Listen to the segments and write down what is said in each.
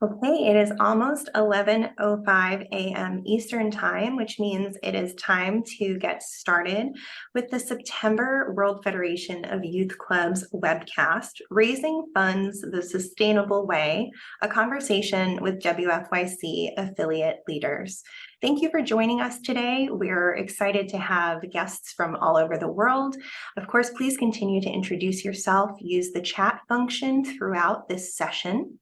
Okay, it is almost 11:05 a.m. Eastern Time, which means it is time to get started with the September World Federation of Youth Clubs webcast, Raising Funds the Sustainable Way, a conversation with WFYC affiliate leaders. Thank you for joining us today. We're excited to have guests from all over the world. Of course, please continue to introduce yourself. Use the chat function throughout this session.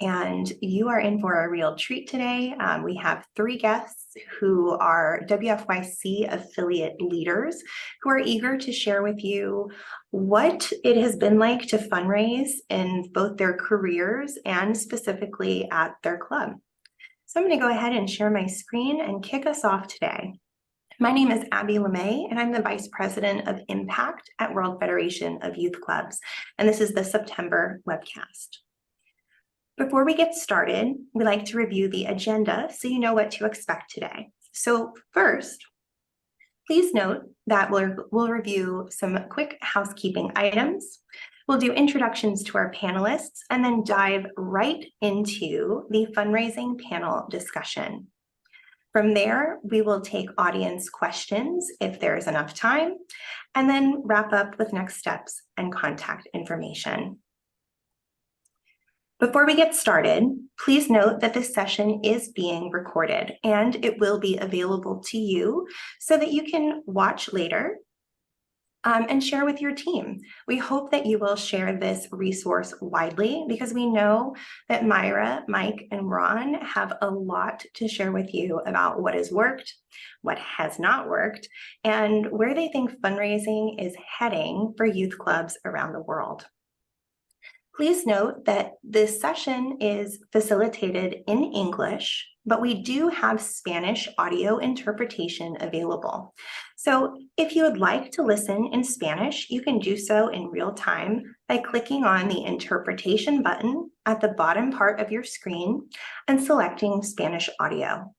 And you are in for a real treat today. We have three guests who are WFYC affiliate leaders who are eager to share with you what it has been like to fundraise in both their careers and specifically at their club. So I'm going to go ahead and share my screen and kick us off today. My name is Abby LeMay, and I'm the Vice President of Impact at World Federation of Youth Clubs. And this is the September webcast. Before we get started, we like to review the agenda so you know what to expect today. So first, please note that we'll review some quick housekeeping items. We'll do introductions to our panelists and then dive right into the fundraising panel discussion. From there, we will take audience questions if there is enough time, and then wrap up with next steps and contact information. Before we get started, please note that this session is being recorded and it will be available to you so that you can watch later and share with your team. We hope that you will share this resource widely because we know that Mayra, Mike, and Ron have a lot to share with you about what has worked, what has not worked, and where they think fundraising is heading for youth clubs around the world. Please note that this session is facilitated in English, but we do have Spanish audio interpretation available. So if you would like to listen in Spanish, you can do so in real time by clicking on the interpretation button at the bottom part of your screen and selecting Spanish audio.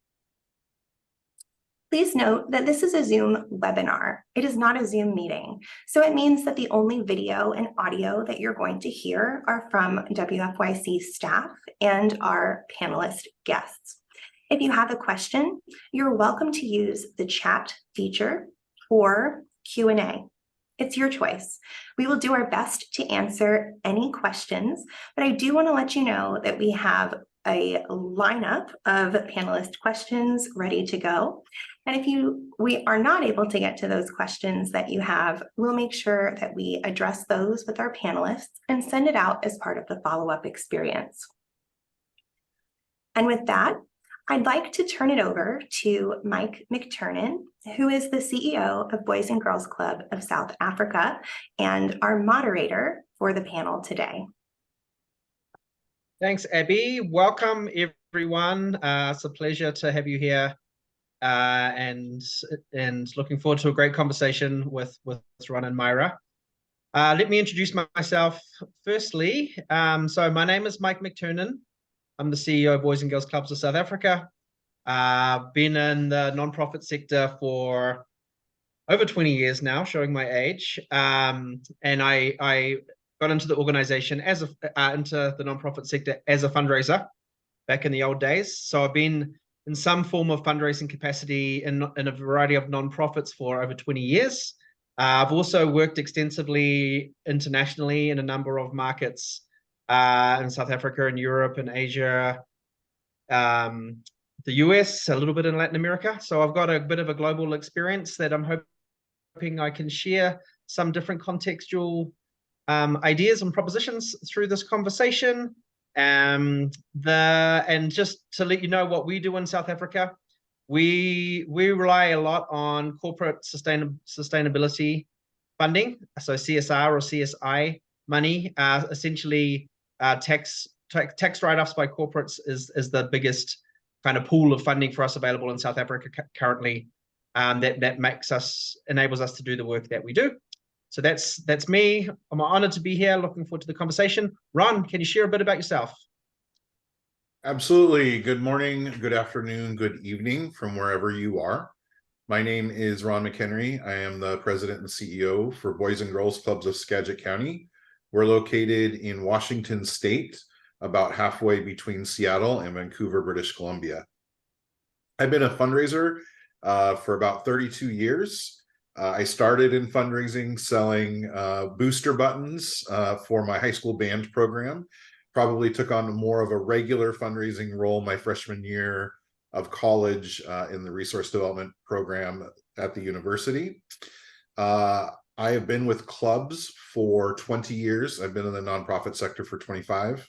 Please note that this is a Zoom webinar. It is not a Zoom meeting. So it means that the only video and audio that you're going to hear are from WFYC staff and our panelist guests. If you have a question, you're welcome to use the chat feature or Q&A. It's your choice. We will do our best to answer any questions, but I do want to let you know that we have a lineup of panelist questions ready to go. And if we are not able to get to those questions that you have, we'll make sure that we address those with our panelists and send it out as part of the follow-up experience. And with that, I'd like to turn it over to Mike McTernan, who is the CEO of Boys and Girls Club of South Africa and our moderator for the panel today. Thanks, Abby. Welcome, everyone. It's a pleasure to have you here, and looking forward to a great conversation with Ron and Mayra. Let me introduce myself firstly. So my name is Mike McTernan. I'm the CEO of Boys and Girls Clubs of South Africa. Been in the nonprofit sector for over 20 years now, showing my age. And I got into the organization into the nonprofit sector as a fundraiser back in the old days. So I've been in some form of fundraising capacity in a variety of nonprofits for over 20 years. I've also worked extensively internationally in a number of markets in South Africa and Europe and Asia, the US, a little bit in Latin America. So I've got a bit of a global experience that I'm hoping I can share some different contextual ideas and propositions through this conversation. And just to let you know what we do in South Africa, we rely a lot on corporate sustainability funding, so CSR or CSI money. Essentially, tax write-offs by corporates is the biggest kind of pool of funding for us available in South Africa currently. That enables us to do the work that we do. So that's me. I'm honored to be here. Looking forward to the conversation. Ron, can you share a bit about yourself? Absolutely. Good morning, good afternoon, good evening from wherever you are. My name is Ron McHenry. I am the president and CEO for Boys and Girls Clubs of Skagit County. We're located in Washington State, about halfway between Seattle and Vancouver, British Columbia. I've been a fundraiser for about 32 years. I started in fundraising selling booster buttons for my high school band program. Probably took on more of a regular fundraising role my freshman year of college in the resource development program at the university. I have been with clubs for 20 years. I've been in the nonprofit sector for 25.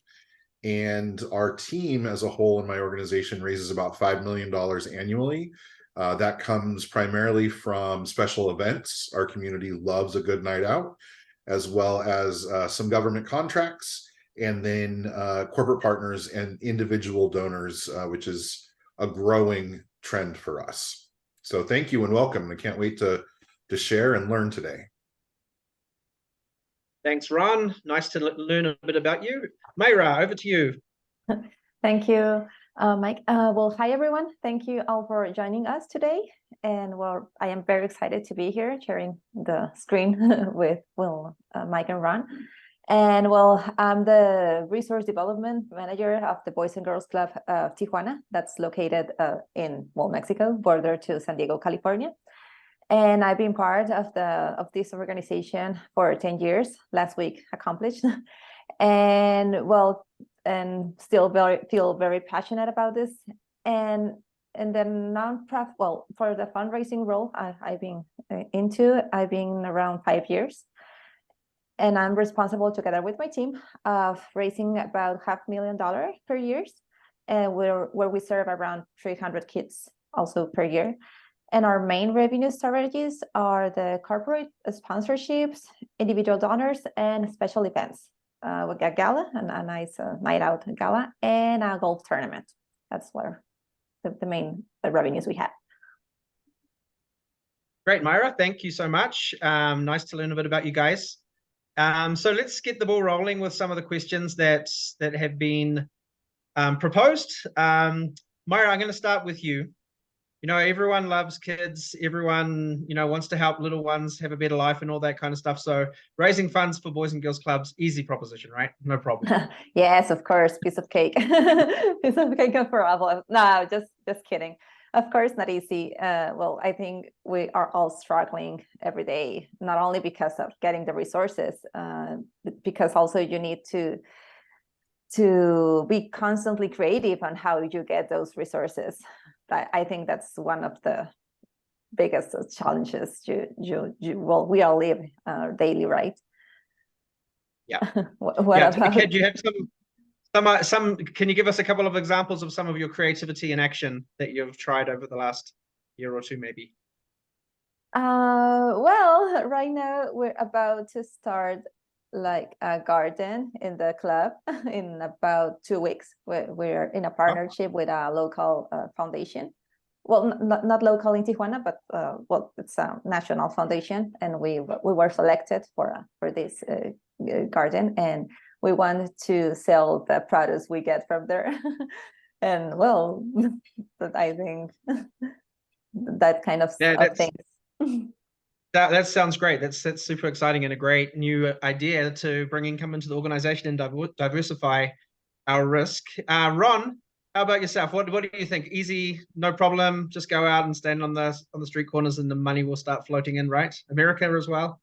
And our team as a whole in my organization raises about $5 million annually. That comes primarily from special events. Our community loves a good night out, as well as some government contracts, and then corporate partners and individual donors, which is a growing trend for us. So thank you and welcome. I can't wait to share and learn today. Thanks, Ron. Nice to learn a bit about you. Mayra, over to you. Thank you, Mike. Well, hi, everyone. Thank you all for joining us today. And well, I am very excited to be here sharing the screen with Mike and Ron. And well, I'm the Resource Development Manager of the Boys and Girls Club of Tijuana. That's located in Mexico, border to San Diego, California. And I've been part of this organization for 10 years, last week accomplished. And well, and still feel very passionate about this. And the nonprofit, well, for the fundraising role I've been around 5 years. And I'm responsible together with my team of raising about $500,000 per year, where we serve around 300 kids also per year. And our main revenue strategies are the corporate sponsorships, individual donors, and special events. We got gala, a nice night out gala, and a golf tournament. That's where the main revenues we have. Great, Mayra. Thank you so much. Nice to learn a bit about you guys. So let's get the ball rolling with some of the questions that have been proposed. Mayra, I'm going to start with you. You know, everyone loves kids. Everyone, you know, wants to help little ones have a better life and all that kind of stuff. So raising funds for Boys and Girls Clubs, easy proposition, right? No problem. Yes, of course. Piece of cake. Piece of cake for all. No, just kidding. Of course, not easy. Well, I think we are all struggling every day, not only because of getting the resources, but because also you need to be constantly creative on how you get those resources. I think that's one of the biggest challenges well, we all live daily, right? Yeah. What yeah, about? Do you have some? Can you give us a couple of examples of some of your creativity in action that you've tried over the last year or two, maybe? Well, right now we're about to start like a garden in the club in about 2 weeks. We're in a partnership with a local foundation. Well, not local in Tijuana, but well, it's a national foundation, and we were selected for this garden, and we wanted to sell the produce we get from there. And well, but I think that kind of things. That sounds great. That's super exciting and a great new idea to bring income into the organization and diversify our risk. Ron, how about yourself? What do you think? Easy, no problem. Just go out and stand on the street corners, and the money will start floating in, right? America as well.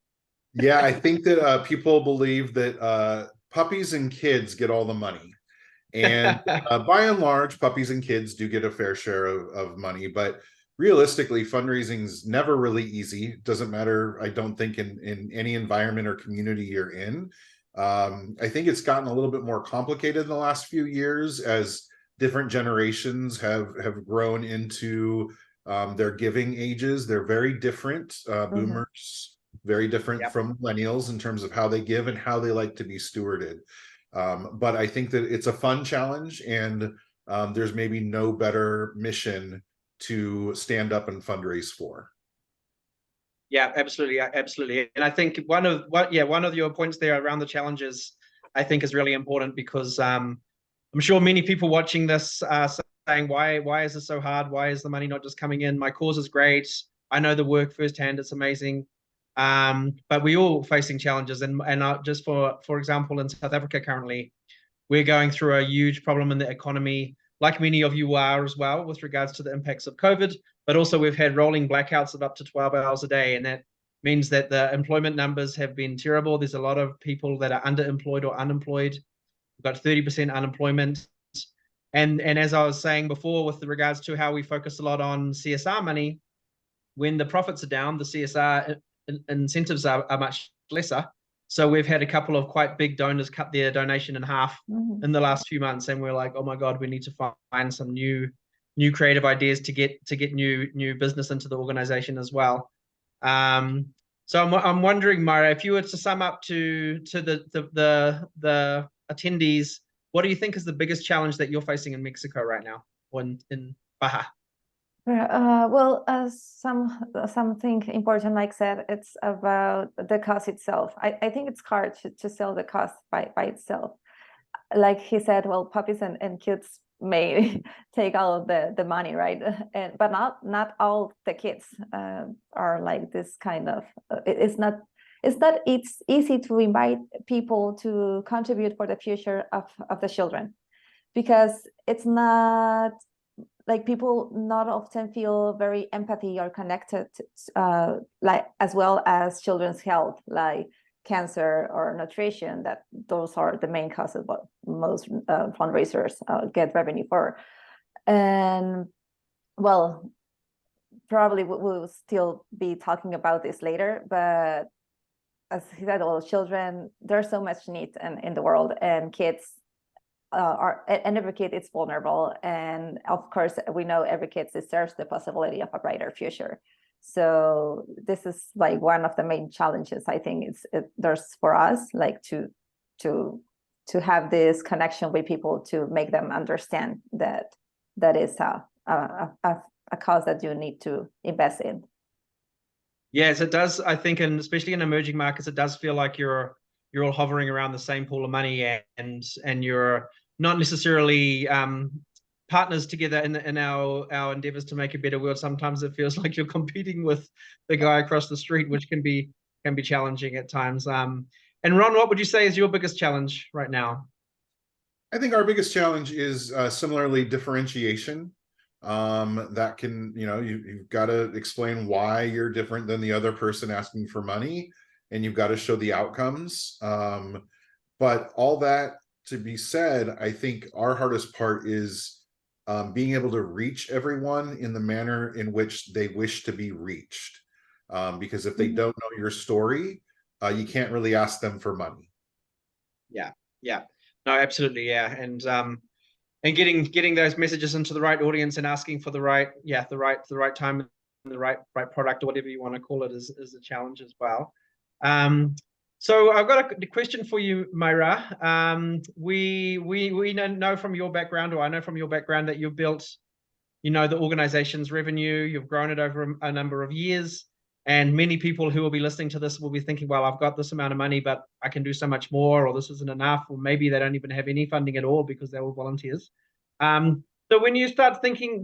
Yeah, I think that people believe that puppies and kids get all the money. And by and large, puppies and kids do get a fair share of money, but realistically, fundraising's never really easy. It doesn't matter, I don't think, in any environment or community you're in. I think it's gotten a little bit more complicated in the last few years as different generations have grown into their giving ages. They're very different. Boomers, very different from millennials in terms of how they give and how they like to be stewarded. But I think that it's a fun challenge, and there's maybe no better mission to stand up and fundraise for. Yeah, absolutely, absolutely. And I think one of your points there around the challenges, I think, is really important, because I'm sure many people watching this are saying, why is this so hard? Why is the money not just coming in? My cause is great. I know the work firsthand. It's amazing. But we all facing challenges, and just for example, in South Africa currently, we're going through a huge problem in the economy, like many of you are as well, with regards to the impacts of COVID. But also we've had rolling blackouts of up to 12 hours a day, and that means that the employment numbers have been terrible. There's a lot of people that are underemployed or unemployed. We've got 30% unemployment. And as I was saying before, with regards to how we focus a lot on CSR money, when the profits are down, the CSR incentives are much lesser. So we've had a couple of quite big donors cut their donation in half in the last few months, and we're like, oh my God, we need to find some new creative ideas to get new business into the organization as well. So I'm wondering, Mayra, if you were to sum up to the attendees, what do you think is the biggest challenge that you're facing in Mexico right now, or in Baja? Well, something important, like said, it's about the cost itself. I think it's hard to sell the cost by itself. Like he said, well, puppies and kids may take all of the money, right? But not all the kids are like this kind of. It's not easy to invite people to contribute for the future of the children, because it's not. Like, people not often feel very empathy or connected, like as well as children's health, like cancer or nutrition. That those are the main causes what most fundraisers get revenue for. And well, probably we'll still be talking about this later. But as he said, well, children, there's so much need in the world, and kids. And every kid is vulnerable, and of course we know every kid deserves the possibility of a brighter future. So this is like one of the main challenges I think there's for us, like to have this connection with people, to make them understand that is a cause that you need to invest in. Yes, it does. I think, and especially in emerging markets, it does feel like you're all hovering around the same pool of money, and you're not necessarily partners together in our endeavors to make a better world. Sometimes it feels like you're competing with the guy across the street, which can be challenging at times. And Ron, what would you say is your biggest challenge right now? I think our biggest challenge is similarly differentiation. That can, you've got to explain why you're different than the other person asking for money, and you've got to show the outcomes. But all that to be said, I think our hardest part is being able to reach everyone in the manner in which they wish to be reached. Because if they don't know your story, you can't really ask them for money. Yeah. No, absolutely. Yeah. And getting those messages into the right audience and asking for the right time and the right product, or whatever you want to call it, is a challenge as well. So I've got a question for you, Mayra. We know from your background, or I know from your background, that you've built, the organization's revenue. You've grown it over a number of years, and many people who will be listening to this will be thinking, well, I've got this amount of money, but I can do so much more, or this isn't enough, or maybe they don't even have any funding at all because they're all volunteers. So when you start thinking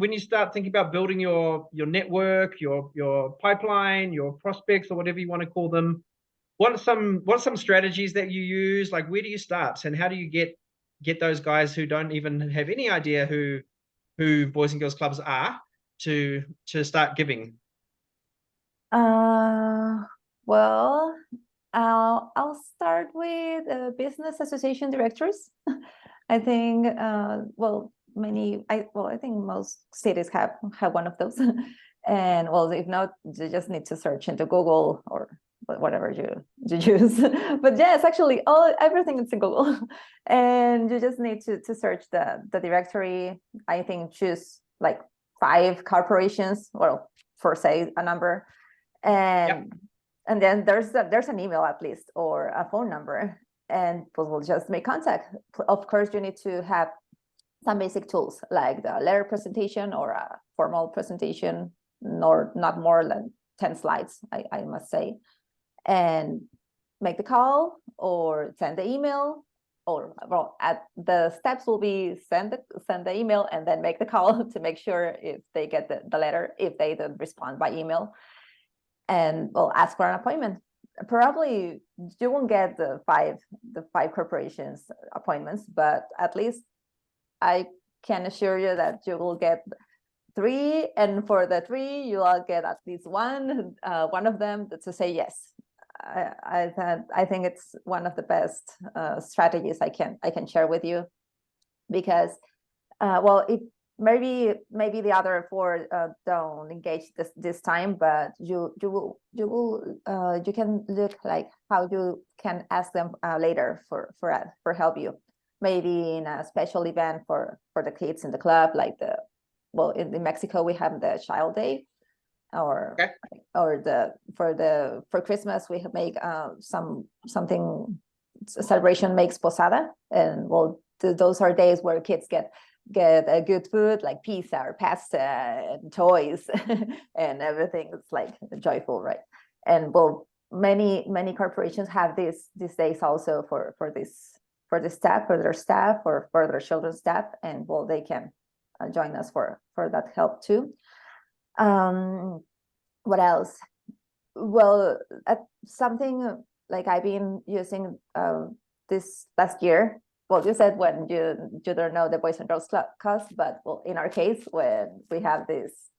about building your network, your pipeline, your prospects, or whatever you want to call them, what are some strategies that you use? Like, where do you start, and how do you get those guys who don't even have any idea who Boys and Girls Clubs are to start giving? Well, I'll start with business association directors. I think I think most cities have one of those. And well, if not, you just need to search into Google or whatever you use. But yes, actually everything is in Google. And you just need to search the directory. I think choose like 5 corporations, well, for say a number, and then there's an email at least, or a phone number, and we'll just make contact. Of course, you need to have some basic tools like the letter presentation or a formal presentation, or not more than 10 slides, I must say, and make the call or send the email, or well, at the steps will be send the email and then make the call to make sure if they get the letter, if they don't respond by email, and we'll ask for an appointment. probably you won't get the five corporations appointments, but at least I can assure you that you will get 3, and for the 3, you will get at least one of them to say yes. I think it's one of the best strategies I can share with you, because well, it maybe the other 4 don't engage this time, but you can look like how you can ask them later for help you, maybe in a special event for the kids in the club, like in Mexico we have the Child Day, or for Christmas we have make something celebration makes posada, and well, those are days where kids get a good food like pizza or pasta and toys and everything. It's like joyful, right? And well, many corporations have these days also for their staff or for their children's staff, and well, they can join us for that help too. What else? Well, something like I've been using this last year. Well, you said when you don't know the Boys and Girls Club cost, but well, in our case, when we have this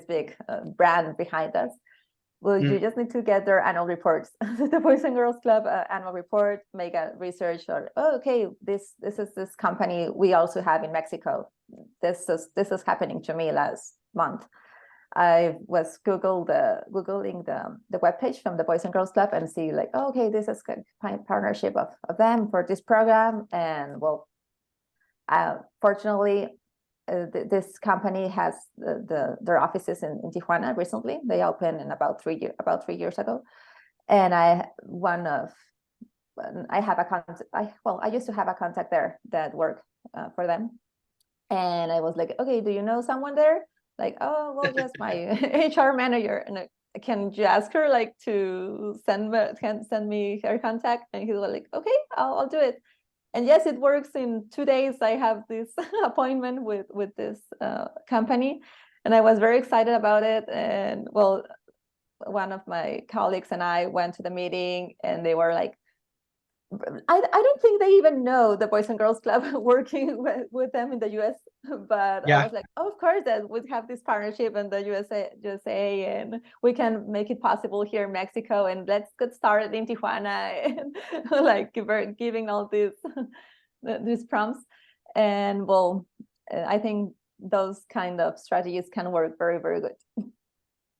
big brand behind us, well, you just need to get their annual reports, the Boys and Girls Club annual report, make a research, or okay, this is this company we also have in Mexico. This is happening to me last month. I was googling the webpage from the Boys and Girls Club and see like, oh, okay, this is a partnership of them for this program. And well, fortunately, this company has their offices in Tijuana recently. They opened in about 3 years ago. And I have a contact. I used to have a contact there that worked for them. And I was like, okay, do you know someone there? Like, oh, well, yes, my HR manager. And can you ask her like to send me her contact? And he was like, okay, I'll do it. And yes, it works. In 2 days, I have this appointment with this company, and I was very excited about it. And well, one of my colleagues and I went to the meeting, and they were like, I don't think they even know the Boys and Girls Club working with them in the US, but I was like, oh, of course, that we have this partnership in the USA, and we can make it possible here in Mexico, and let's get started in Tijuana, and like giving all these prompts. And well, I think those kind of strategies can work very, very good.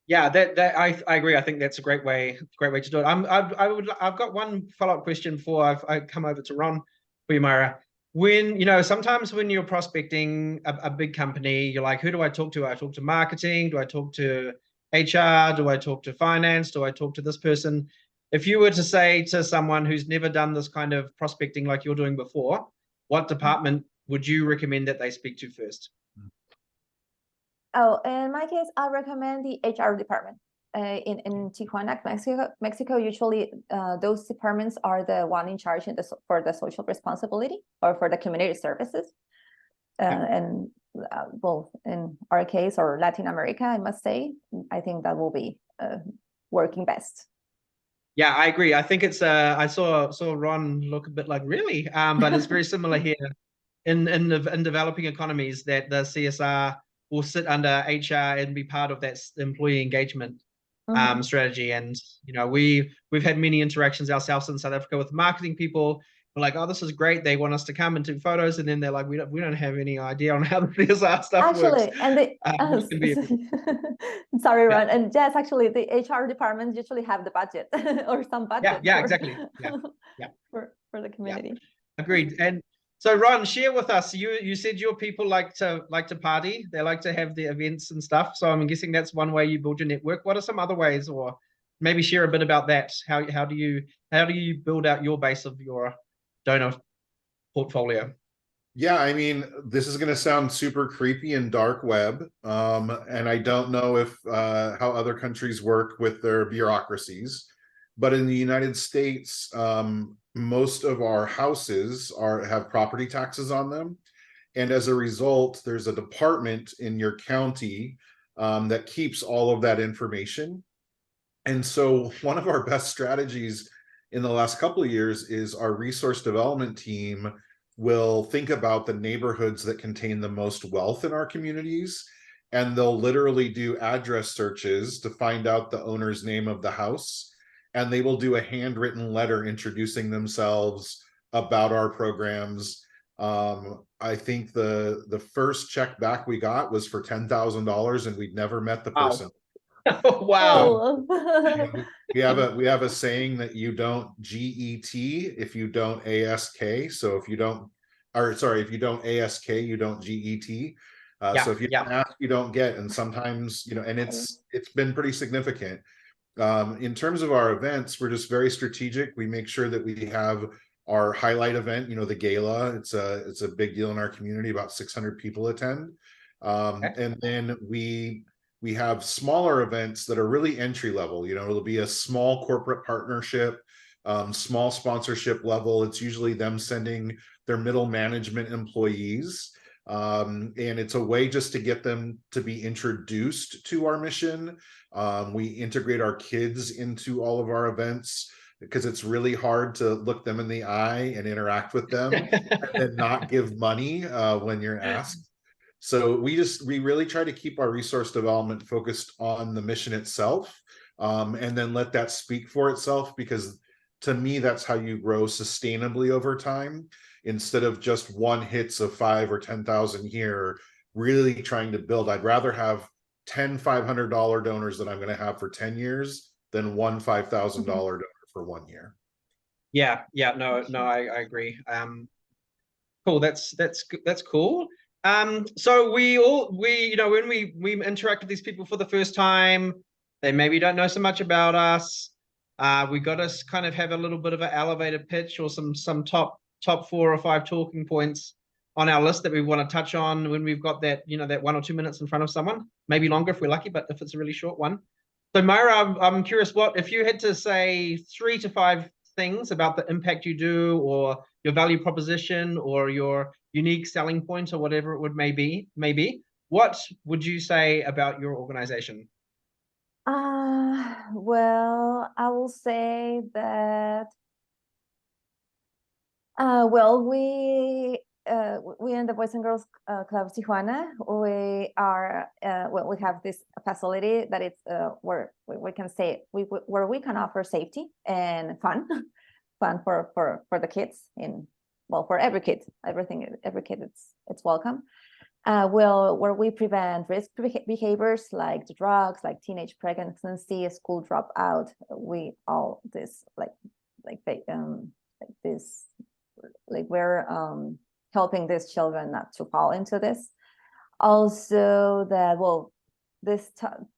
Yeah, I agree. I think that's a great way to do it. I've got one follow-up question before I come over to Ron for you, Mayra. When sometimes when you're prospecting a big company, you're like, who do I talk to? I talk to marketing? Do I talk to HR? Do I talk to finance? Do I talk to this person? If you were to say to someone who's never done this kind of prospecting like you're doing before, what department would you recommend that they speak to first? Oh, in my case, I recommend the HR department. In Tijuana, Mexico, usually those departments are the one in charge for the social responsibility or for the community services. And well, in our case, or Latin America, I must say, I think that will be working best. Yeah, I agree. I think it's I saw Ron look a bit like, really, but it's very similar here in developing economies, that the CSR will sit under HR and be part of that employee engagement strategy. And we've had many interactions ourselves in South Africa with marketing people. We're like, oh, this is great. They want us to come and do photos, and then they're like, we don't have any idea on how the CSR stuff works. Actually, sorry, Ron. And yes, actually, the HR departments usually have the budget or some budget. Yeah, exactly. Yeah. for the community. Yeah. Agreed. And so, Ron, share with us. You said your people like to party. They like to have the events and stuff. So I'm guessing that's one way you build your network. What are some other ways, or maybe share a bit about that? How do you build out your base of your donor portfolio? Yeah, I mean, this is going to sound super creepy and dark web, and I don't know if how other countries work with their bureaucracies, but in the United States, most of our houses have property taxes on them, and as a result, there's a department in your county that keeps all of that information. And so one of our best strategies in the last couple of years is our resource development team will think about the neighborhoods that contain the most wealth in our communities, and they'll literally do address searches to find out the owner's name of the house, and they will do a handwritten letter introducing themselves, about our programs. I think the first check back we got was for $10,000, and we'd never met the Wow. person. Wow. Oh. We have a saying that you don't GET if you don't ASK. So if you don't, or sorry, if you don't ASK, you don't GET. Yeah, So if you yeah. don't ask, you don't get. And sometimes, you know, and it's been pretty significant. In terms of our events, we're just very strategic. We make sure that we have our highlight event, you know, the gala. It's a big deal in our community. About 600 people attend. Okay. And then we have smaller events that are really entry level. You know, it'll be a small corporate partnership, small sponsorship level. It's usually them sending their middle management employees. And it's a way just to get them to be introduced to our mission. We integrate our kids into all of our events because it's really hard to look them in the eye and interact with them and then not give money when you're asked. So we really try to keep our resource development focused on the mission itself, and then let that speak for itself, because to me, that's how you grow sustainably over time, instead of just one hits of 5 or 10,000 here, really trying to build. I'd rather have 10 $500 donors that I'm going to have for 10 years than one $5,000 donor for 1 year. Yeah, no, I agree. Cool. That's cool. So we you know, when we interact with these people for the first time, they maybe don't know so much about us. We got to kind of have a little bit of an elevator pitch or some top 4 or 5 talking points on our list that we want to touch on when we've got that, you know, that 1 or 2 minutes in front of someone, maybe longer if we're lucky, but if it's a really short one. So Mayra, I'm curious, what if you had to say 3 to 5 things about the impact you do, or your value proposition, or your unique selling point, or whatever it would maybe, what would you say about your organization? Well, I will say that well, we in the Boys and Girls Club Tijuana, we are well, we have this facility that it's where we can say where we can offer safety and fun for the kids, well, for every kid, every kid, it's welcome. Well, where we prevent risk behaviors like drugs, like teenage pregnancy, school dropout. We all this we're helping these children not to fall into this. Also, that, well, this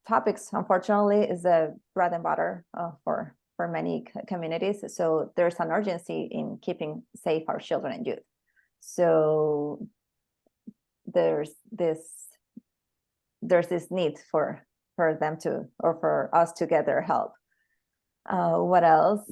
topics unfortunately is a bread and butter for many communities. So there's an urgency in keeping safe our children and youth. So there's this need for them to, or for us to get their help. What else?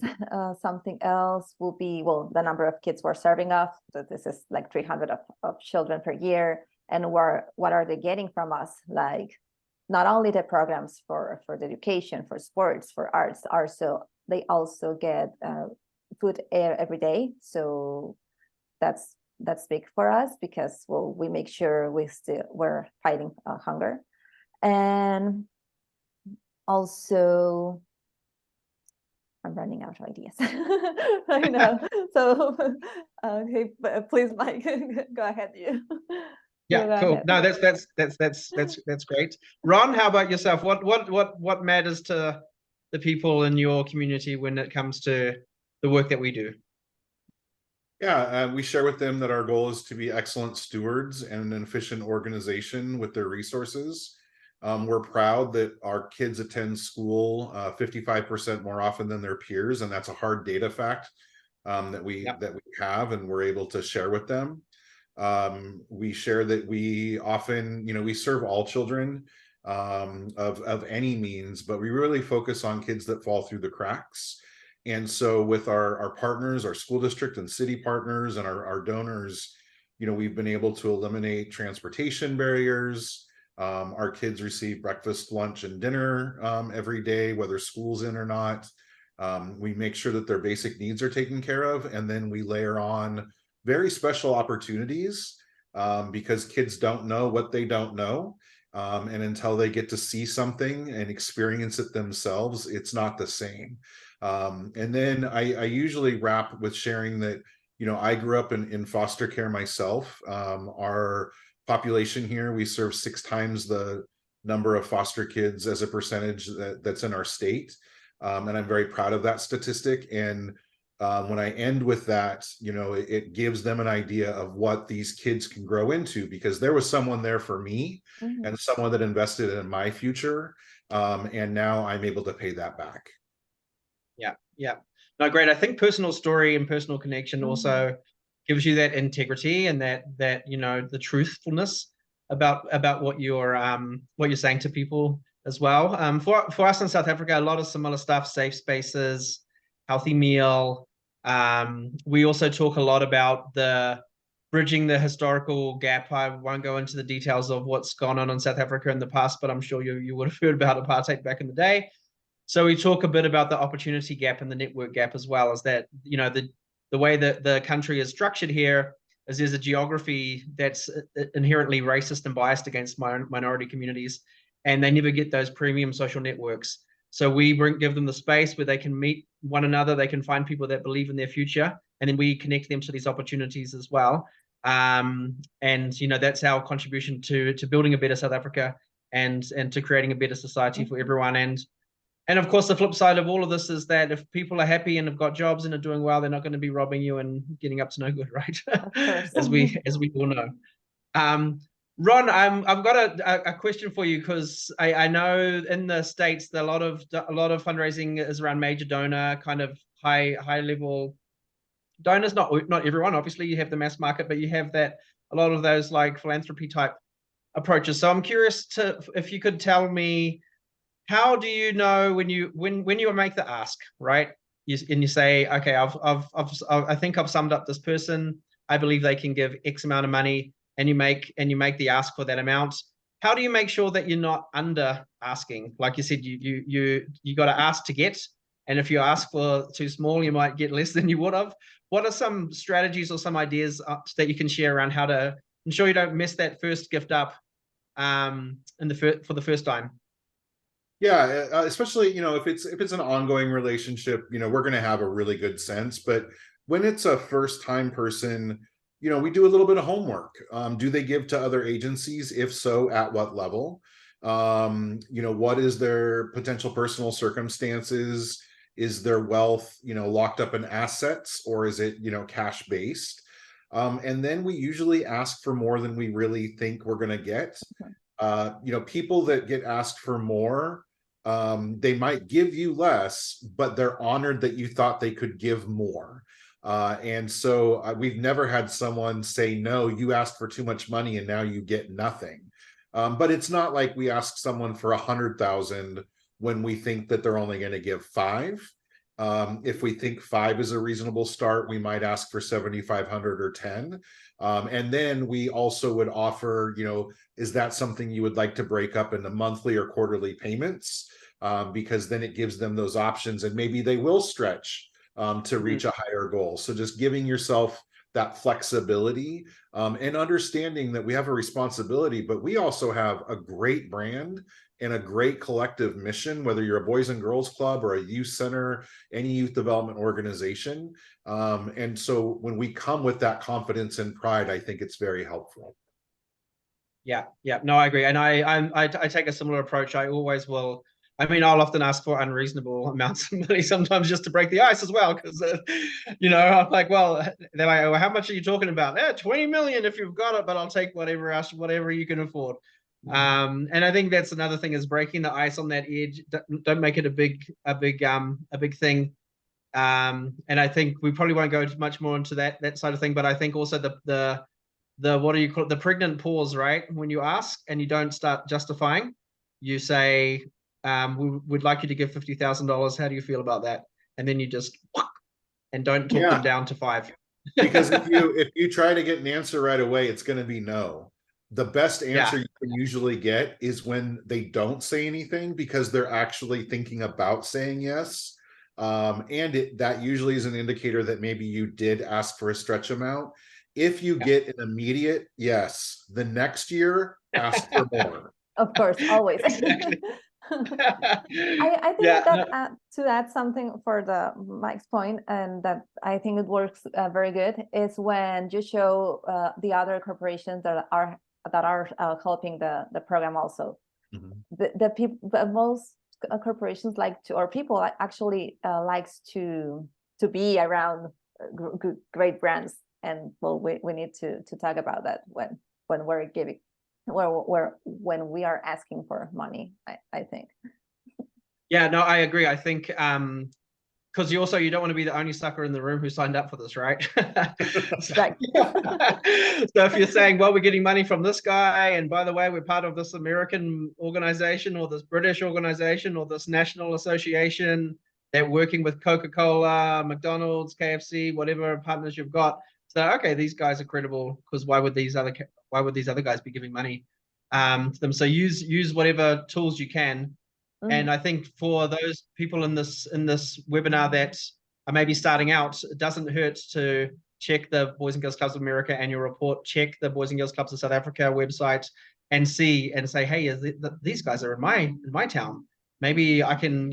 Something else will be, well, the number of kids we're serving off. So this is like 300 of children per year. And what are they getting from us? Like, not only the programs for the education, for sports, for arts, they also get food every day. So that's big for us, because, well, we make sure we're fighting hunger. And also, I'm running out of ideas right now. So, okay, please, Mike, go ahead. Yeah, cool. No, that's great. Ron, how about yourself? What matters to the people in your community when it comes to the work that we do? Yeah, we share with them that our goal is to be excellent stewards and an efficient organization with their resources. We're proud that our kids attend school 55% more often than their peers, and that's a hard data fact that we have, and we're able to share with them. We share that we often, we serve all children of any means, but we really focus on kids that fall through the cracks. And so with our partners, our school district and city partners, and our donors, we've been able to eliminate transportation barriers. Our kids receive breakfast, lunch, and dinner every day, whether school's in or not. We make sure that their basic needs are taken care of, and then we layer on very special opportunities because kids don't know what they don't know. And until they get to see something and experience it themselves, it's not the same. And then I usually wrap with sharing that, I grew up in foster care myself. Our population here, we serve 6 times the number of foster kids as a percentage that's in our state. And I'm very proud of that statistic. And when I end with that, it gives them an idea of what these kids can grow into, because there was someone there for me and someone that invested in my future. And now I'm able to pay that back. Yeah. No, great. I think personal story and personal connection also gives you that integrity and that the truthfulness about what you're saying to people as well. For us in South Africa, a lot of similar stuff: safe spaces, healthy meal. We also talk a lot about bridging the historical gap. I won't go into the details of what's gone on in South Africa in the past, but I'm sure you would have heard about apartheid back in the day. So we talk a bit about the opportunity gap and the network gap, as well as that, the way that the country is structured here is there's a geography that's inherently racist and biased against minority communities, and they never get those premium social networks. So we give them the space where they can meet one another, they can find people that believe in their future, and then we connect them to these opportunities as well. And that's our contribution to building a better South Africa and to creating a better society for everyone. And of course, the flip side of all of this is that if people are happy and have got jobs and are doing well, they're not going to be robbing you and getting up to no good, right? as we all know. Ron, I've got a question for you, because I know in the States a lot of fundraising is around major donor, kind of high level donors. Not everyone, obviously. You have the mass market, but you have a lot of those like philanthropy type approaches. So I'm curious if you could tell me, how do you know when you make the ask, right? You say, okay, I think I've summed up this person. I believe they can give X amount of money, and you make the ask for that amount. How do you make sure that you're not under asking? Like you said, you got to ask to get, and if you ask for too small, you might get less than you would have. What are some strategies or some ideas that you can share around how to ensure you don't mess that first gift up for the first time? Yeah, especially, if it's an ongoing relationship, we're going to have a really good sense. But when it's a first time person, we do a little bit of homework. Do they give to other agencies? If so, at what level? What is their potential personal circumstances? Is their wealth, locked up in assets, or is it, cash based? And then we usually ask for more than we really think we're going to get. People that get asked for more, they might give you less, but they're honored that you thought they could give more. And so we've never had someone say, no, you asked for too much money and now you get nothing. But it's not like we ask someone for 100,000 when we think that they're only going to give 5. If we think 5 is a reasonable start, we might ask for 7,500 or 10. And then we also would offer, is that something you would like to break up into monthly or quarterly payments? Because then it gives them those options, and maybe they will stretch to reach a higher goal. So just giving yourself that flexibility and understanding that we have a responsibility, but we also have a great brand and a great collective mission, whether you're a Boys and Girls Club or a youth center, any youth development organization. And so when we come with that confidence and pride, I think it's very helpful. Yeah. No, I agree. And I take a similar approach. I always will. I'll often ask for unreasonable amounts of money sometimes just to break the ice as well. Because, I'm like, well, they're like, well, how much are you talking about? 20 million if you've got it, but I'll take whatever you can afford. And I think that's another thing, is breaking the ice on that edge. Don't make it a big thing. And I think we probably won't go much more into that side of thing. But I think also the what do you call it? The pregnant pause, right? When you ask and you don't start justifying, you say, we'd like you to give $50,000. How do you feel about that? And then you just, and don't talk them down to 5. Because if you try to get an answer right away, it's going to be no. The best answer Yeah. you can usually get is when they don't say anything because they're actually thinking about saying yes. And that usually is an indicator that maybe you did ask for a stretch amount. If you get an immediate yes, the next year, ask for more. Of course, always. Exactly. I think Yeah, that no. to add something for Mike's point, and that I think it works very good, is when you show the other corporations that are helping the program also. The people, most corporations like to, or people actually likes to be around great brands, and well, we need to talk about that when we're giving, when we are asking for money. I think. Yeah, no, I agree. I think because you don't want to be the only sucker in the room who signed up for this, right? Right. So if you're saying, well, we're getting money from this guy, and by the way, we're part of this American organization or this British organization or this national association, they're working with Coca-Cola, McDonald's, KFC, whatever partners you've got. So okay, these guys are credible, because why would these other guys be giving money to them? So use whatever tools you can. And I think for those people in this webinar that are maybe starting out, it doesn't hurt to check the Boys and Girls Clubs of America annual report, check the Boys and Girls Clubs of South Africa website, and see and say, hey, these guys are in my town. Maybe I can,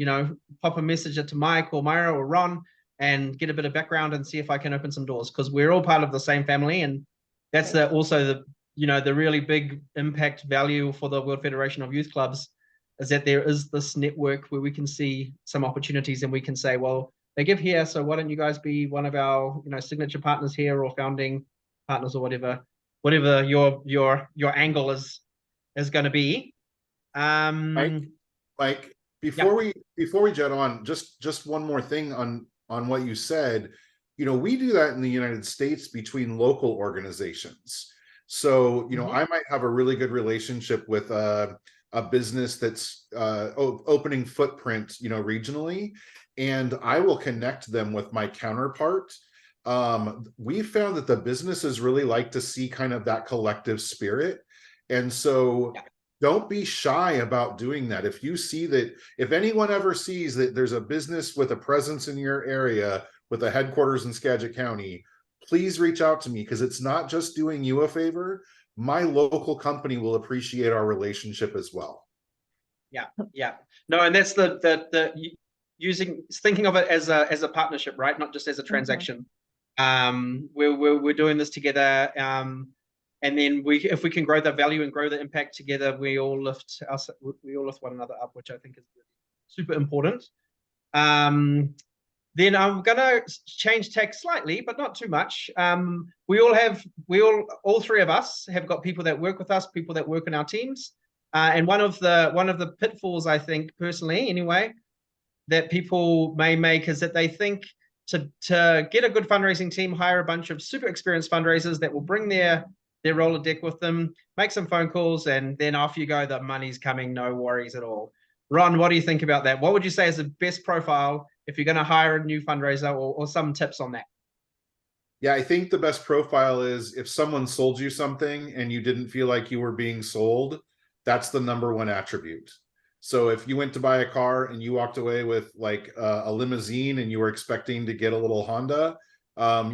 pop a message to Mike or Mayra or Ron and get a bit of background and see if I can open some doors, because we're all part of the same family. And that's also the really big impact value for the World Federation of Youth Clubs, is that there is this network where we can see some opportunities and we can say, well, they give here, so why don't you guys be one of our signature partners here, or founding partners, or whatever your angle is going to be. Mike, before we jet on, just one more thing on what you said. We do that in the United States between local organizations. So I might have a really good relationship with a business that's opening footprint, regionally, and I will connect them with my counterpart. We found that the businesses really like to see kind of that collective spirit. And so don't be shy about doing that. If you see that, if anyone ever sees that there's a business with a presence in your area with a headquarters in Skagit County, please reach out to me, because it's not just doing you a favor. My local company will appreciate our relationship as well. Yeah. No, and that's thinking of it as a partnership, right? Not just as a transaction. We're doing this together, and then if we can grow the value and grow the impact together, we all lift one another up, which I think is really super important. Then I'm gonna change tack slightly, but not too much. All three of us have got people that work with us, people that work in our teams. And one of the pitfalls, I think, personally anyway, that people may make is that they think to get a good fundraising team, hire a bunch of super experienced fundraisers that will bring their Rolodeck with them, make some phone calls, and then off you go, the money's coming, no worries at all. Ron, what do you think about that? What would you say is the best profile if you're going to hire a new fundraiser, or some tips on that? Yeah, I think the best profile is if someone sold you something and you didn't feel like you were being sold, that's the number one attribute. So if you went to buy a car and you walked away with like a limousine and you were expecting to get a little Honda,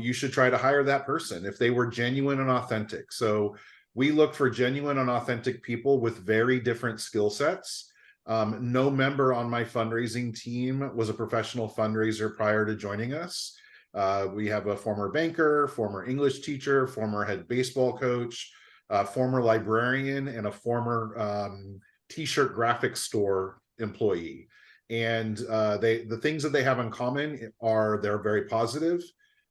you should try to hire that person if they were genuine and authentic. So we look for genuine and authentic people with very different skill sets. No member on my fundraising team was a professional fundraiser prior to joining us. We have a former banker, former English teacher, former head baseball coach, former librarian, and a former t-shirt graphics store employee. And the things that they have in common are they're very positive.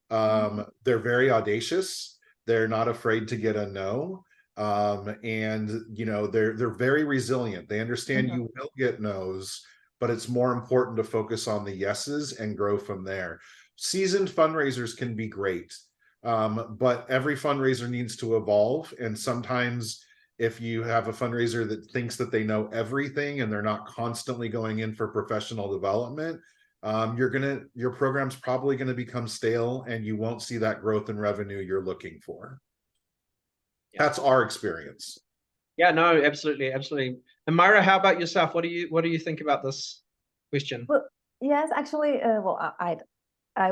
They're very audacious. They're not afraid to get a no. And they're very resilient. They understand you will get no's, but it's more important to focus on the yeses and grow from there. Seasoned fundraisers can be great, but every fundraiser needs to evolve. And sometimes if you have a fundraiser that thinks that they know everything and they're not constantly going in for professional development, your program's probably going to become stale and you won't see that growth in revenue you're looking for. That's our experience. Yeah, no, absolutely, absolutely. And Mayra, how about yourself? What do you think about this question? Well, yes, actually, I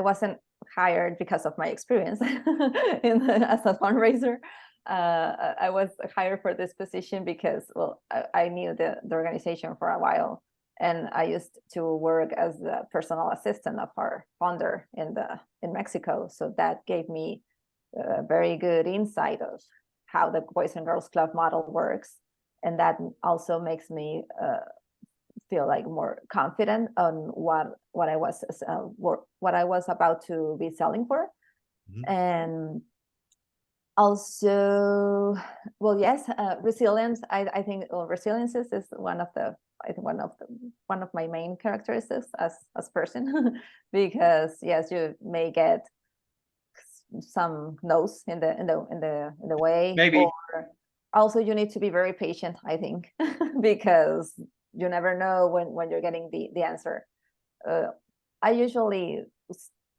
wasn't hired because of my experience as a fundraiser. I was hired for this position because, well, I knew the organization for a while, and I used to work as the personal assistant of our founder in Mexico. So that gave me a very good insight of how the Boys and Girls Club model works, and that also makes me feel like more confident on what I was about to be selling for. Mhm. And also, well, yes, resilience. I think resilience is one of my main characteristics as person, because yes, you may get some no's in the way. Maybe. Or also you need to be very patient, I think, because you never know when you're getting the answer. I usually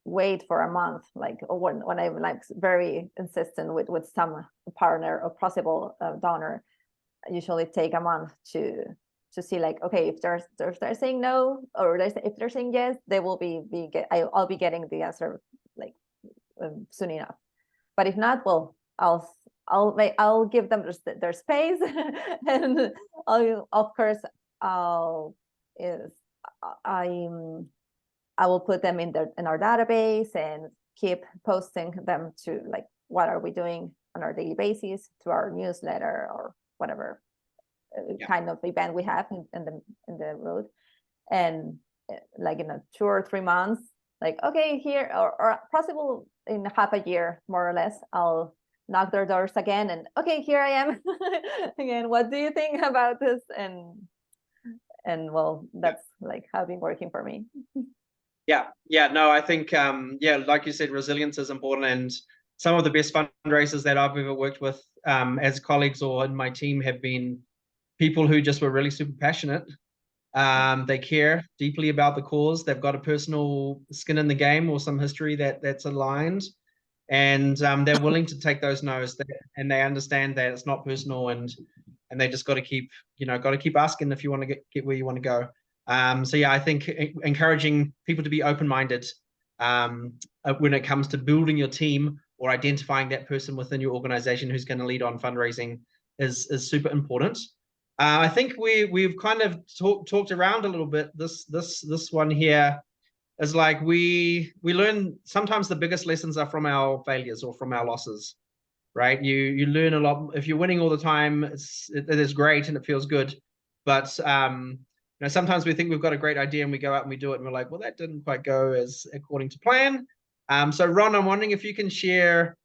wait for a month, like when I'm like very insistent with some partner or possible donor. I usually take a month to see, like, okay, if they're saying no, or if they're saying yes, they will I'll be getting the answer like soon enough. But if not, well, I'll give them their space, and of course I will put them in our database and keep posting them to, like, what are we doing on our daily basis, to our newsletter or whatever kind of event we have in the road. And like in 2 or 3 months, like, okay, here, or possible in half a year, more or less, I'll knock their doors again, and okay, here I am again. What do you think about this? And well, that's like how been working for me. Yeah, no, I think like you said, resilience is important, and some of the best fundraisers that I've ever worked with as colleagues or in my team have been people who just were really super passionate. They care deeply about the cause. They've got a personal skin in the game or some history that's aligned, and they're willing to take those no's, and they understand that it's not personal, and they just got to keep asking if you want to get where you want to go. So yeah, I think encouraging people to be open-minded when it comes to building your team or identifying that person within your organization who's going to lead on fundraising is super important. I think we've kind of talked around a little bit. This one here is like we learn sometimes the biggest lessons are from our failures or from our losses, right? You learn a lot. If you're winning all the time, it is great and it feels good, but sometimes we think we've got a great idea and we go out and we do it and we're like, well, that didn't quite go as according to plan. So Ron, I'm wondering if you can share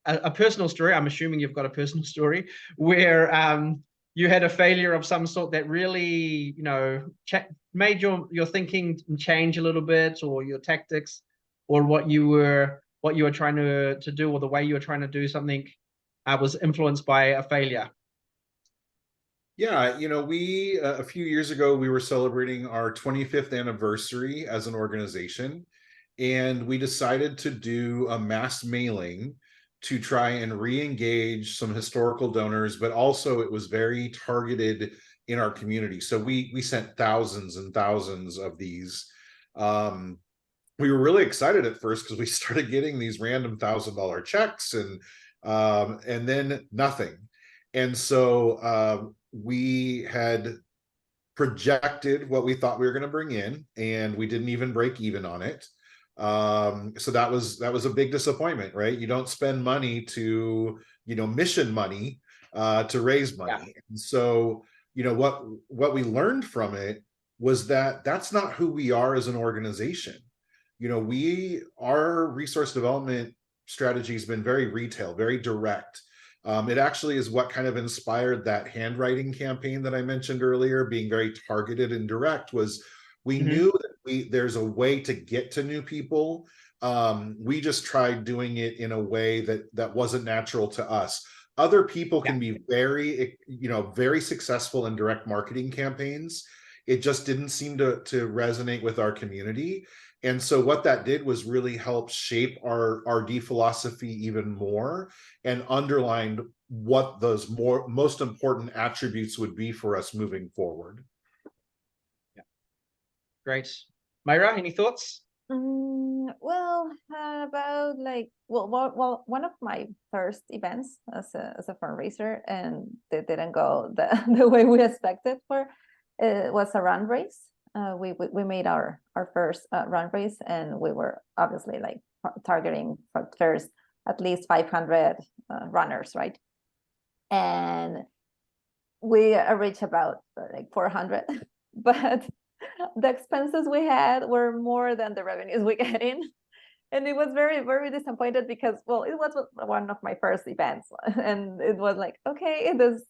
a personal story. I'm assuming you've got a personal story where you had a failure of some sort that really, made your thinking change a little bit, or your tactics, or what you were trying to do, or the way you were trying to do something was influenced by a failure. Yeah, we a few years ago, we were celebrating our 25th anniversary as an organization, and we decided to do a mass mailing to try and re-engage some historical donors, but also it was very targeted in our community. So we sent thousands and thousands of these. We were really excited at first because we started getting these random $1,000 checks, and then nothing. And so we had projected what we thought we were going to bring in, and we didn't even break even on it. So that was a big disappointment, right? You don't spend money to, mission money to raise money. Yeah. And so, what we learned from it was that that's not who we are as an organization. Our resource development strategy has been very retail, very direct. It actually is what kind of inspired that handwriting campaign that I mentioned earlier, being very targeted and direct. Was we knew that there's a way to get to new people. We just tried doing it in a way that wasn't natural to us. Other people can be very, very successful in direct marketing campaigns. It just didn't seem to resonate with our community. And so what that did was really help shape our RD philosophy even more, and underlined what those most important attributes would be for us moving forward. Yeah, great. Mayra, any thoughts? Well, about like, well, one of my first events as a fundraiser, and they didn't go the way we expected for, was a run race. We made our first run race, and we were obviously like targeting for first at least 500 runners, right? And we reached about like 400, but the expenses we had were more than the revenues we get in. And it was very, very disappointed because, well, it was one of my first events, and it was like, okay, this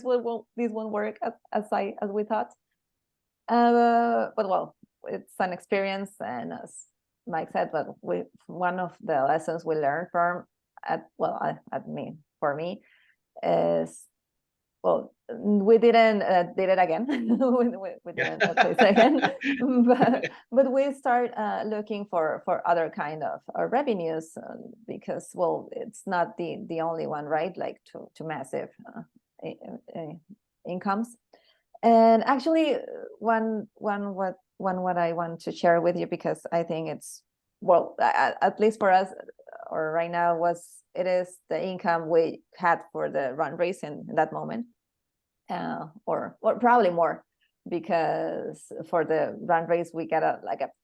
won't work as we thought. But well, it's an experience, and as Mike said, but one of the lessons we learned for me is, well, we didn't did it again. we didn't do it again, but we start looking for other kind of revenues, because, well, it's not the only one, right? Like to massive incomes. And actually, what I want to share with you, because I think it's, well, at least for us, or right now, it is the income we had for the run race in that moment, or probably more, because for the run race we get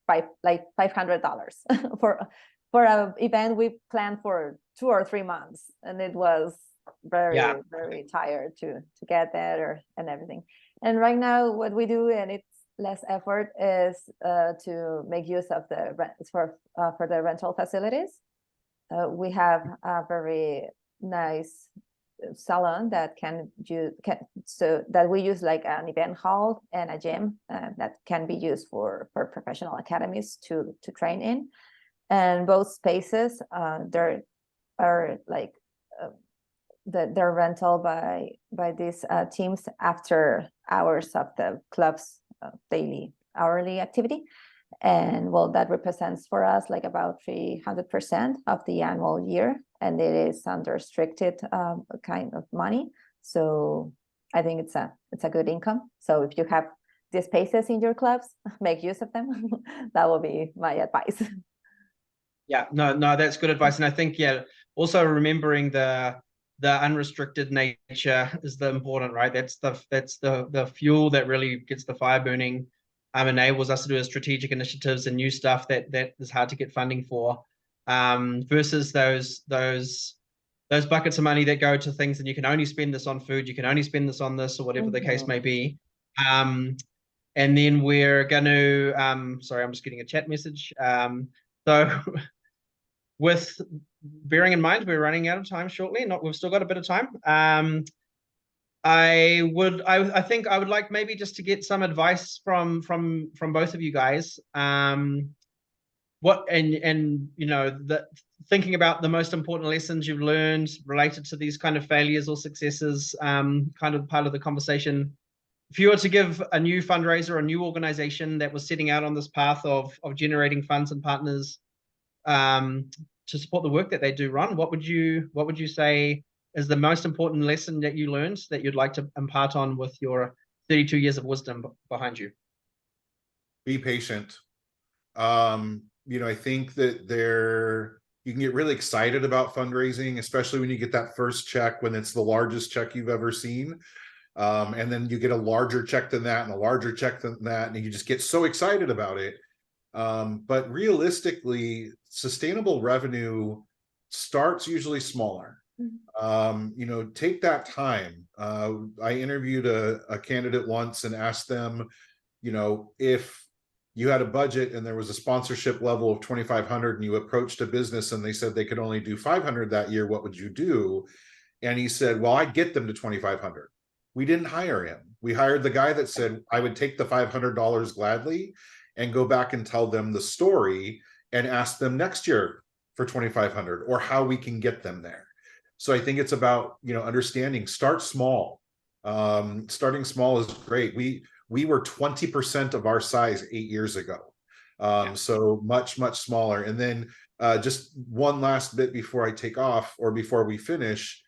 $500 for an event we planned for 2 or 3 months, and it was very very tired to get there and everything. And right now, what we do, and it's less effort, is to make use of the for the rental facilities. We have a very nice salon that so that we use like an event hall and a gym that can be used for professional academies to train in. And both spaces, there are like they're rental by these teams after hours of the club's daily hourly activity. And well, that represents for us like about 300% of the annual year, and it is unrestricted kind of money. So I think it's a good income. So if you have the spaces in your clubs, make use of them. That will be my advice. Yeah, no, that's good advice. And I think, also remembering the unrestricted nature is the important, right? That's the fuel that really gets the fire burning, enables us to do strategic initiatives and new stuff that is hard to get funding for, versus those buckets of money that go to things, and you can only spend this on food, you can only spend this on this, or whatever the case may be. And then we're going to, sorry, I'm just getting a chat message. So with bearing in mind we're running out of time shortly, we've still got a bit of time. I think I would like maybe just to get some advice from both of you guys. Thinking about the most important lessons you've learned related to these kind of failures or successes, kind of part of the conversation. If you were to give a new fundraiser or a new organization that was setting out on this path of generating funds and partners to support the work that they do run, what would you say is the most important lesson that you learned that you'd like to impart on with your 32 years of wisdom behind you? Be patient. I think that you can get really excited about fundraising, especially when you get that first check, when it's the largest check you've ever seen. And then you get a larger check than that and a larger check than that, and you just get so excited about it. But realistically, sustainable revenue starts usually smaller. Take that time. I interviewed a candidate once and asked them, if you had a budget and there was a sponsorship level of 2,500 and you approached a business and they said they could only do 500 that year, what would you do? And he said, well, I'd get them to 2,500. We didn't hire him. We hired the guy that said, I would take the $500 gladly and go back and tell them the story and ask them next year for 2,500 or how we can get them there. So I think it's about, understanding, start small. Starting small is great. We were 20% of our size 8 years ago. So much, much smaller. And then just one last bit before I take off or before we finish,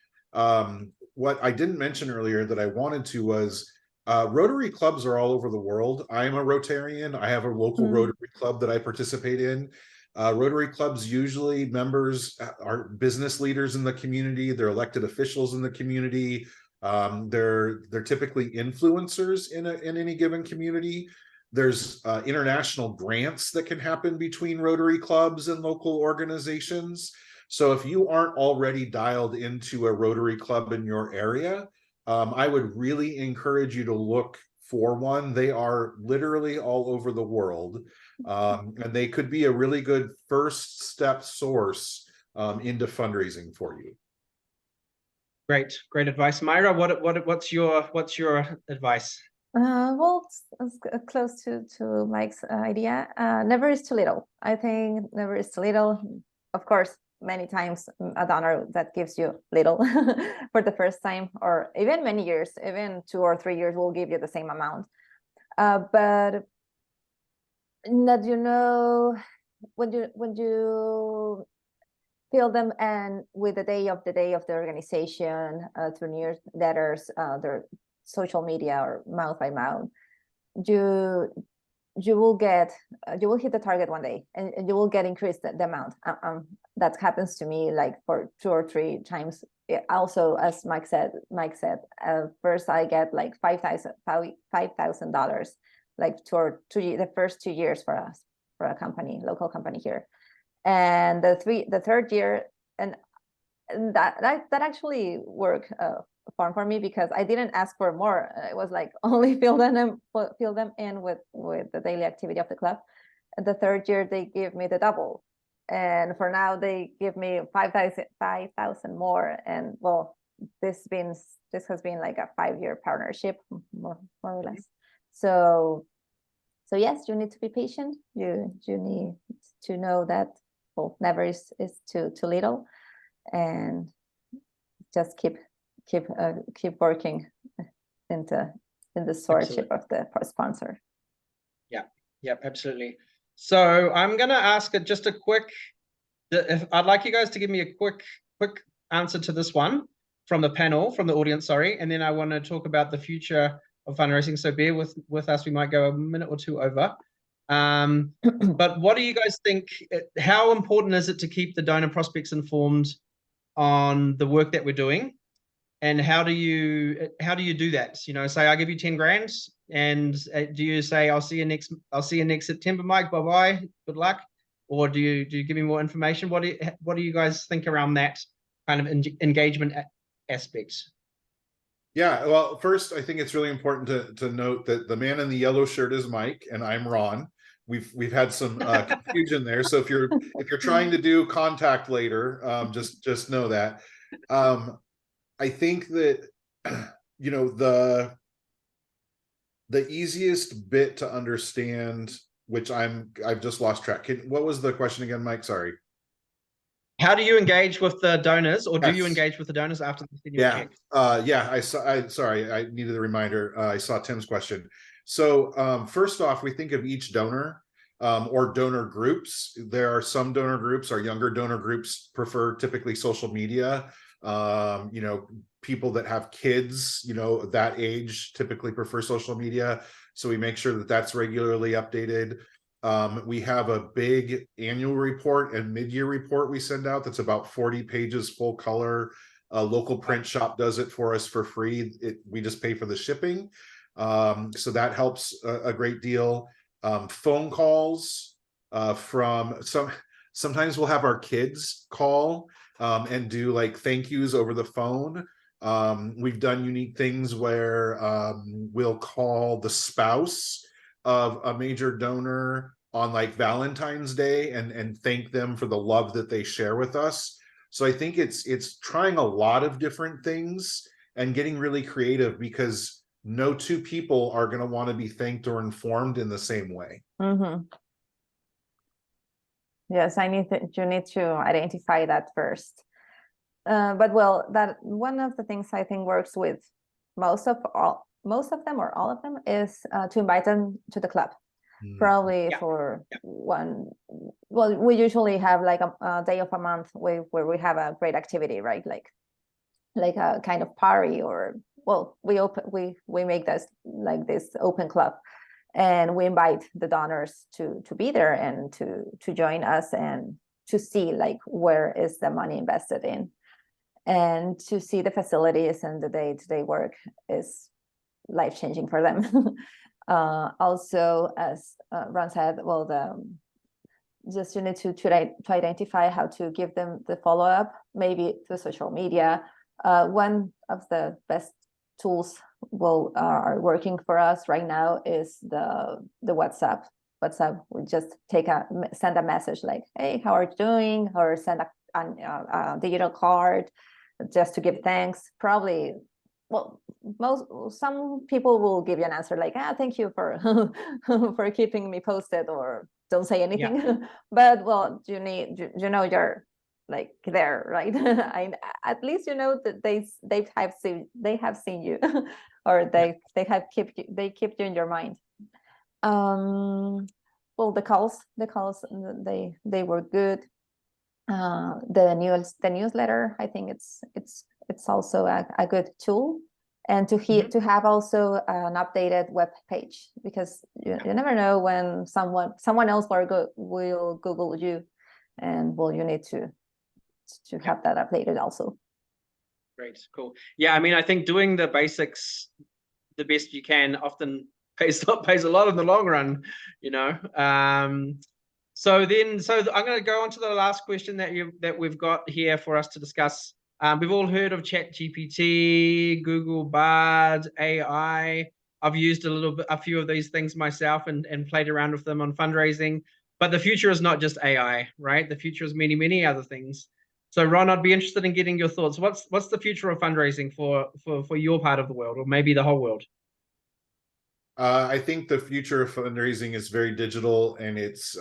what I didn't mention earlier that I wanted to was Rotary clubs are all over the world. I'm a Rotarian. I have a local Rotary club that I participate in. Rotary clubs, usually members are business leaders in the community. They're elected officials in the community. They're typically influencers in any given community. There's international grants that can happen between Rotary clubs and local organizations. So if you aren't already dialed into a Rotary club in your area, I would really encourage you to look for one. They are literally all over the world, and they could be a really good first step source into fundraising for you. Great advice, Mayra. What's your advice? Well, it's close to Mike's idea. Never is too little. I think never is too little. Of course, many times a donor that gives you little for the first time, or even many years, even 2 or 3 years, will give you the same amount. But that, you know, when you fill them and with the day of the organization, through newsletters, their social media or mouth by mouth, you will hit the target one day, and you will get increased the amount. That happens to me like for 2 or 3 times. Also, as Mike said, first I get like $5,000, like the first 2 years for us, for a company, local company here, and the third year, and that actually worked fun for me, because I didn't ask for more. It was like only fill them in with the daily activity of the club. And the third year they give me the double, and for now they give me 5,000 more. And well, this has been like a 5-year partnership, more or less. So yes, you need to be patient. You need to know that, well, never is too little, and just keep working in the stewardship of the sponsor. Yeah, absolutely. So I'm going to ask just a quick, I'd like you guys to give me a quick answer to this one from the panel, from the audience, sorry, and then I want to talk about the future of fundraising. So bear with us, we might go a minute or 2 over. But what do you guys think? How important is it to keep the donor prospects informed on the work that we're doing? And how do you do that? You know, say I give you 10 grand, and do you say I'll see you next September, Mike, bye, good luck, or do you give me more information? What do you guys think around that kind of engagement aspect? Yeah, well, first, I think it's really important to note that the man in the yellow shirt is Mike, and I'm Ron. We've had some confusion there. So if you're trying to do contact later, just know that. I think that, you know, the easiest bit to understand, which I've just lost track. What was the question again, Mike? Sorry. How do you engage with the donors, or do Yes. you engage with the donors after they send you Yeah. a check? Yeah, sorry, I needed a reminder. I saw Tim's question. So first off, we think of each donor or donor groups. There are some donor groups, our younger donor groups prefer typically social media. You know, people that have kids, you know, that age typically prefer social media. So we make sure that that's regularly updated. We have a big annual report and mid-year report we send out that's about 40 pages full color. A local print shop does it for us for free. We just pay for the shipping. So that helps a great deal. Phone calls from sometimes we'll have our kids call and do like thank yous over the phone. We've done unique things where we'll call the spouse of a major donor on like Valentine's Day and thank them for the love that they share with us. So I think it's trying a lot of different things and getting really creative, because no 2 people are going to want to be thanked or informed in the same way. Mm-hmm. Yes, you need to identify that first. But well, that one of the things I think works with most of them or all of them is to invite them to the club. Probably for one. Well, we usually have like a day of a month where we have a great activity, right? Like like a kind of party, or well, we make this like this open club, and we invite the donors to be there and to join us and to see like where is the money invested in, and to see the facilities and the day-to-day work is life-changing for them. Also, as Ron said, well, just you need to identify how to give them the follow-up, maybe through social media. One of the best tools are working for us right now is the WhatsApp. We just send a message like, hey, how are you doing? Or send a digital card just to give thanks. Probably, well, some people will give you an answer like, thank you for for keeping me posted, or don't say anything. Yeah. But well, you're like there, right? At least you know that they have seen you, or they keep you in your mind. Well, the calls they were good. The newsletter, I think it's also a good tool, and to have also an updated web page, because you never know when someone else will Google you, and well, you need to have that updated also. Great, cool. Yeah, I mean, I think doing the basics the best you can often pays a lot in the long run, you know. So I'm going to go on to the last question that we've got here for us to discuss. We've all heard of ChatGPT, Google Bard, AI. I've used a few of these things myself and played around with them on fundraising. But the future is not just AI, right? The future is many, many other things. So Ron, I'd be interested in getting your thoughts. What's the future of fundraising for your part of the world, or maybe the whole world? I think the future of fundraising is very digital, and it's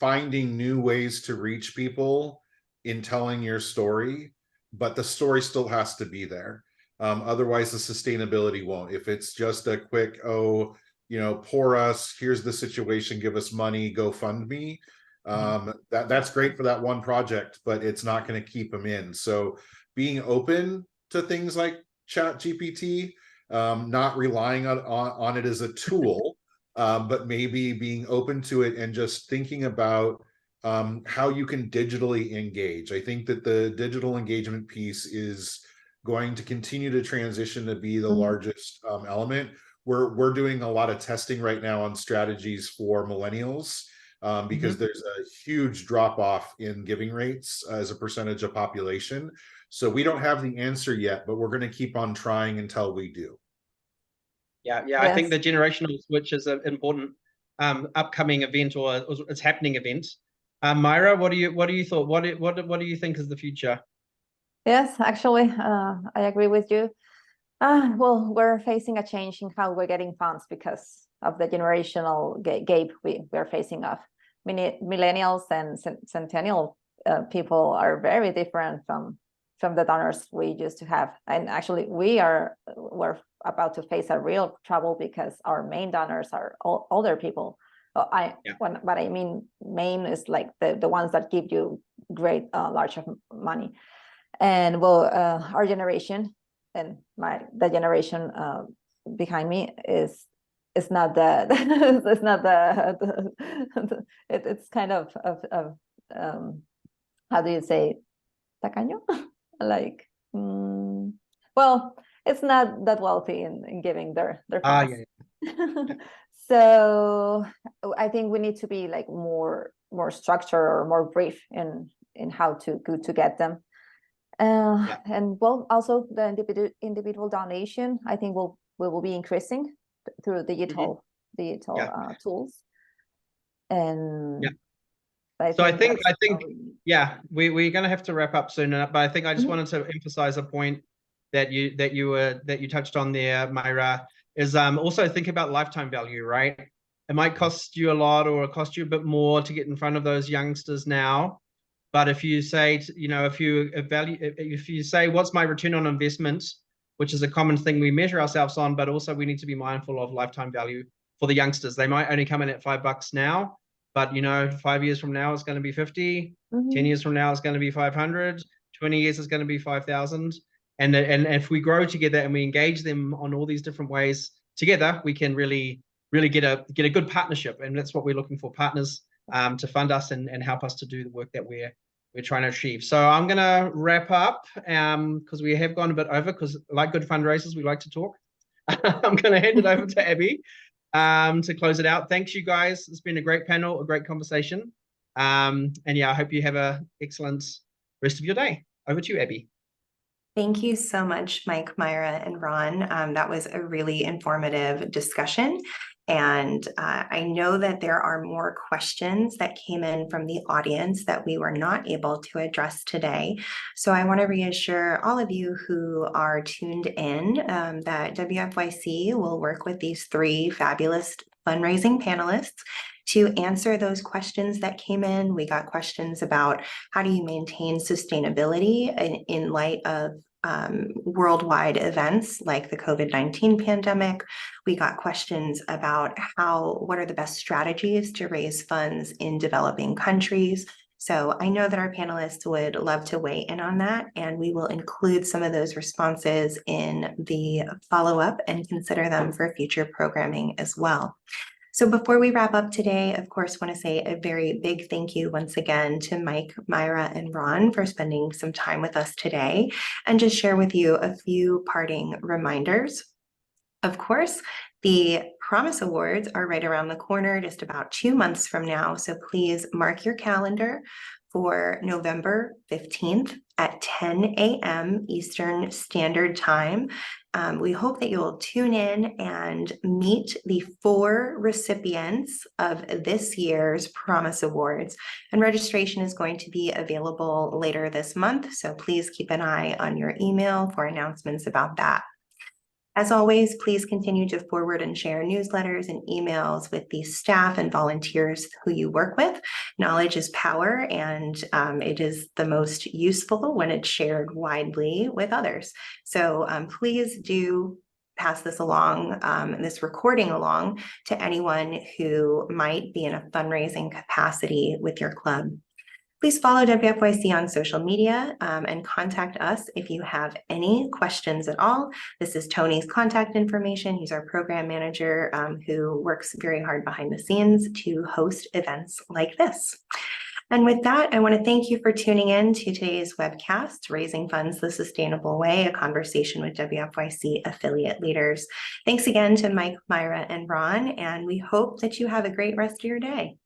finding new ways to reach people in telling your story, but the story still has to be there. Otherwise, the sustainability won't. If it's just a quick, pour us, here's the situation, give us money, go fund me. That's great for that one project, but it's not going to keep them in. So being open to things like ChatGPT, not relying on it as a tool, but maybe being open to it and just thinking about how you can digitally engage. I think that the digital engagement piece is going to continue to transition to be the largest element. We're doing a lot of testing right now on strategies for millennials, because there's a huge drop off in giving rates as a percentage of population. So we don't have the answer yet, but we're going to keep on trying until we do. Yeah, yes. I think the generational switch is an important upcoming event, or it's happening event. Mayra, what do you thought? What do you think is the future? Yes, actually, I agree with you. Well, we're facing a change in how we're getting funds because of the generational gap we're facing off. Millennials and centennial people are very different from the donors we used to have, and actually we're about to face a real trouble because our main donors are older people. What I mean main is like the ones that give you great large of money, and well, our generation and the generation behind me is not the it's not it's kind of how do you say tacaño? Like well, it's not that wealthy in giving their funds. So I think we need to be like more structured or more brief in how to get them. And well, also the individual donation, I think we will be increasing through digital tools. And I think we're going to have to wrap up soon, but I think I just wanted to emphasize a point that you touched on there, Mayra, is also think about lifetime value, right? It might cost you a lot, or it cost you a bit more to get in front of those youngsters now. But if you say, if you say, what's my return on investment, which is a common thing we measure ourselves on, but also we need to be mindful of lifetime value for the youngsters. They might only come in at $5 now, but 5 years from now it's going to be 50. 10 years from now it's going to be 500. 20 years is going to be 5,000. And if we grow together and we engage them on all these different ways together, we can really get a good partnership. And that's what we're looking for, partners to fund us and help us to do the work that we're trying to achieve. So I'm going to wrap up because we have gone a bit over, because like good fundraisers, we like to talk. I'm going to hand it over to Abby to close it out. Thanks, you guys. It's been a great panel, a great conversation. And yeah, I hope you have an excellent rest of your day. Over to you, Abby. Thank you so much, Mike, Mayra, and Ron. That was a really informative discussion. And I know that there are more questions that came in from the audience that we were not able to address today. So I want to reassure all of you who are tuned in that WFYC will work with these three fabulous fundraising panelists to answer those questions that came in. We got questions about how do you maintain sustainability in light of worldwide events like the COVID-19 pandemic. We got questions about what are the best strategies to raise funds in developing countries. So I know that our panelists would love to weigh in on that, and we will include some of those responses in the follow-up and consider them for future programming as well. So before we wrap up today, of course, want to say a very big thank you once again to Mike, Mayra, and Ron for spending some time with us today, and just share with you a few parting reminders. Of course, the Promise Awards are right around the corner, just about 2 months from now. So please mark your calendar for November 15th at 10 a.m. Eastern Standard Time. We hope that you will tune in and meet the 4 recipients of this year's Promise Awards. And registration is going to be available later this month, so please keep an eye on your email for announcements about that. As always, please continue to forward and share newsletters and emails with the staff and volunteers who you work with. Knowledge is power, and it is the most useful when it's shared widely with others. So please do pass this along, this recording along, to anyone who might be in a fundraising capacity with your club. Please follow WFYC on social media and contact us if you have any questions at all. This is Tony's contact information. He's our program manager who works very hard behind the scenes to host events like this. And with that, I want to thank you for tuning in to today's webcast, Raising Funds the Sustainable Way, a conversation with WFYC affiliate leaders. Thanks again to Mike, Mayra, and Ron, and we hope that you have a great rest of your day.